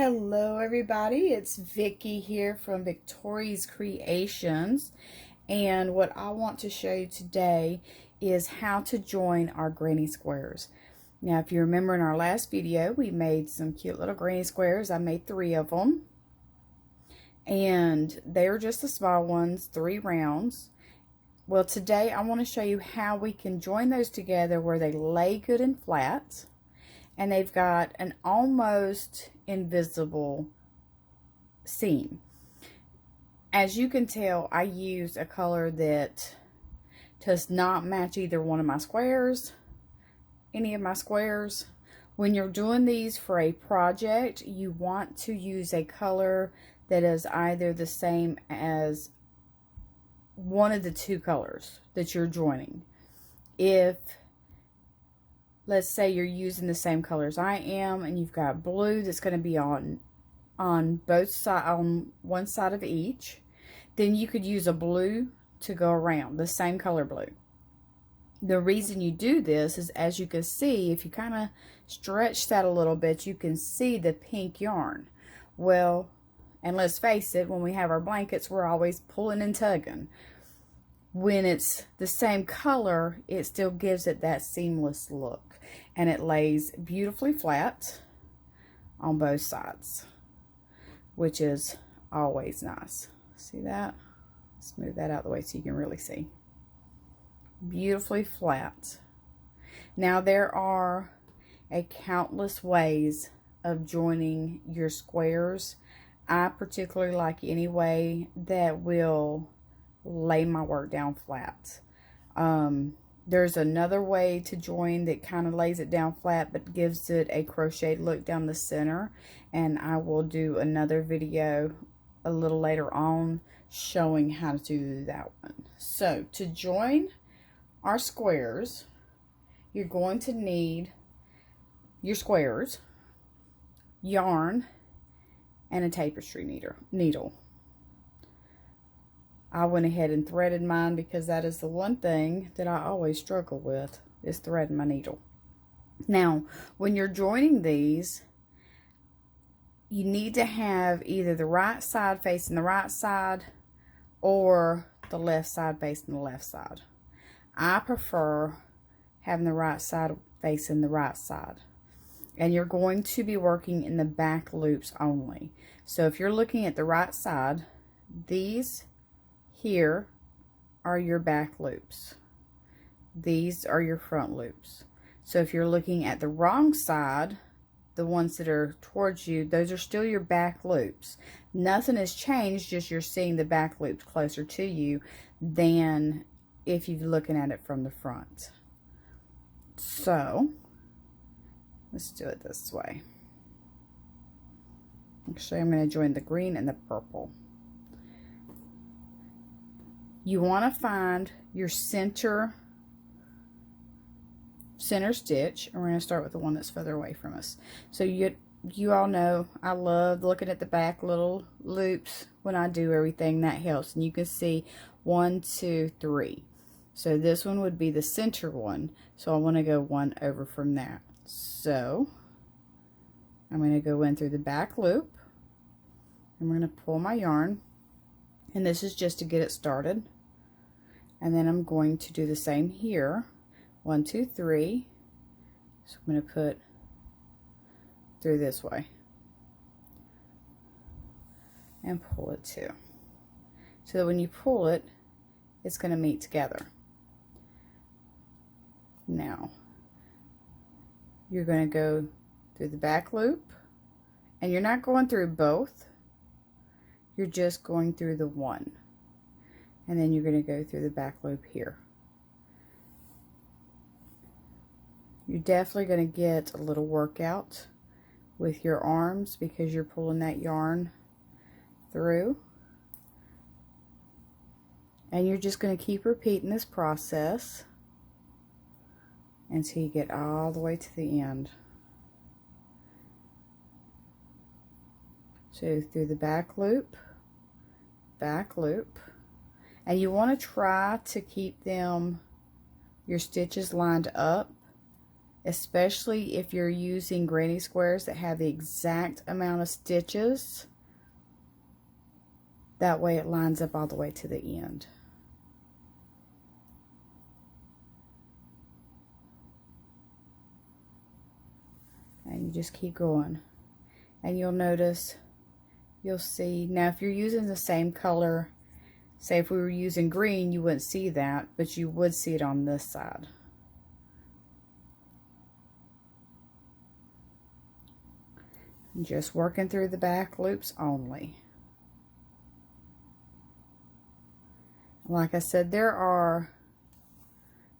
Hello everybody, it's Vicki here from Victori's Creations, and what I want to show you today is how to join our granny squares. Now if you remember in our last video we made some cute little granny squares. I made 3 of them and they're just the small ones, 3 rounds. Well, today I want to show you how we can join those together where they lay good and flat and they've got an almost invisible seam. As you can tell, I used a color that does not match either one of my squares, any of my squares. When you're doing these for a project, you want to use a color that is either the same as one of the 2 colors that you're joining. If let's say you're using the same colors I am and you've got blue that's going to be on both sides, on one side of each, then you could use a blue to go around, the same color blue. The reason you do this is, as you can see, if you kind of stretch that a little bit, you can see the pink yarn. Well, and let's face it, when we have our blankets, we're always pulling and tugging. When it's the same color, it still gives it that seamless look. And it lays beautifully flat on both sides, which is always nice. See that? Let's move that out of the way so you can really see. Beautifully flat. Now there are a countless ways of joining your squares. I particularly like any way that will lay my work down flat. There's another way to join that kind of lays it down flat but gives it a crocheted look down the center, and I will do another video a little later on showing how to do that one. So to join our squares, you're going to need your squares, yarn, and a tapestry needle. I went ahead and threaded mine because that is the one thing that I always struggle with, is threading my needle. Now, when you're joining these, you need to have either the right side facing the right side or the left side facing the left side. I prefer having the right side facing the right side. And you're going to be working in the back loops only. So if you're looking at the right side, these here are your back loops. These are your front loops. So if you're looking at the wrong side, the ones that are towards you, those are still your back loops. Nothing has changed, just you're seeing the back loops closer to you than if you're looking at it from the front. So let's do it this way. Actually, I'm going to join the green and the purple. You want to find your center stitch, and we're going to start with the one that's further away from us. So you all know I love looking at the back little loops when I do everything. That helps. And you can see 1, 2, 3. So this one would be the center one. So I want to go one over from that. So I'm going to go in through the back loop. I'm going to pull my yarn. And this is just to get it started. And then I'm going to do the same here. 1, 2, 3. So I'm going to put through this way. And pull it too. So that when you pull it, it's going to meet together. Now, you're going to go through the back loop. And you're not going through both. You're just going through the one. And then you're going to go through the back loop here. You're definitely going to get a little workout with your arms because you're pulling that yarn through. And you're just going to keep repeating this process until you get all the way to the end. So through the back loop, and you want to try to keep them, your stitches lined up especially if you're using granny squares that have the exact amount of stitches. That way it lines up all the way to the end. And you just keep going. And you'll notice, you'll see, now if you're using the same color, say if we were using green, you wouldn't see that, but you would see it on this side. Just working through the back loops only. Like I said, there are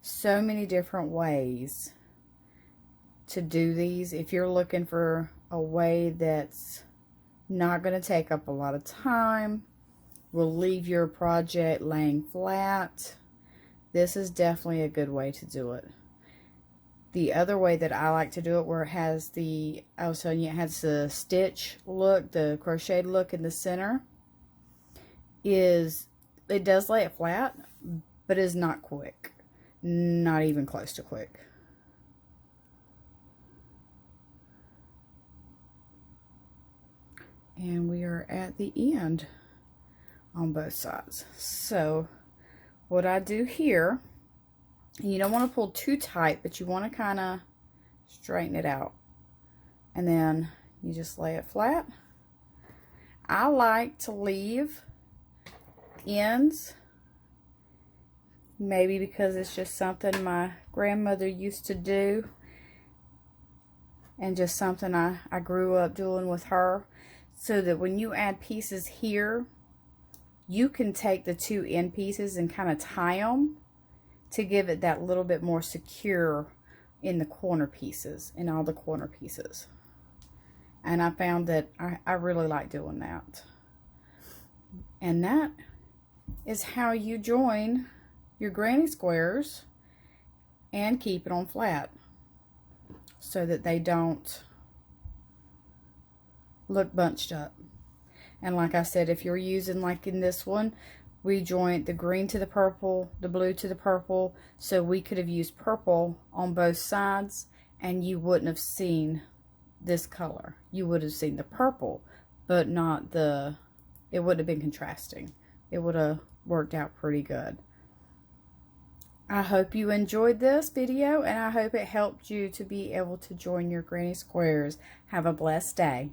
so many different ways to do these. If you're looking for a way that's not going to take up a lot of time, will leave your project laying flat, this is definitely a good way to do it. The other way that I like to do it, where it has the, I was telling you, it has the stitch look, the crocheted look in the center, is it does lay it flat, but is not quick. Not even close to quick. And we are at the end on both sides. So what I do here, you don't want to pull too tight, but you want to kind of straighten it out. And then you just lay it flat. I like to leave ends, maybe because it's just something my grandmother used to do, and just something I grew up doing with her, so that when you add pieces here, you can take the two end pieces and kind of tie them to give it that little bit more secure in the corner pieces, in all the corner pieces. And I found that I really like doing that. And that is how you join your granny squares and keep it on flat, so that they don't look bunched up. And like I said, if you're using, like in this one, we joined the green to the purple, the blue to the purple, so we could have used purple on both sides and you wouldn't have seen this color. You would have seen the purple, but not the, it wouldn't have been contrasting. It would have worked out pretty good. I hope you enjoyed this video, and I hope it helped you to be able to join your granny squares. Have a blessed day.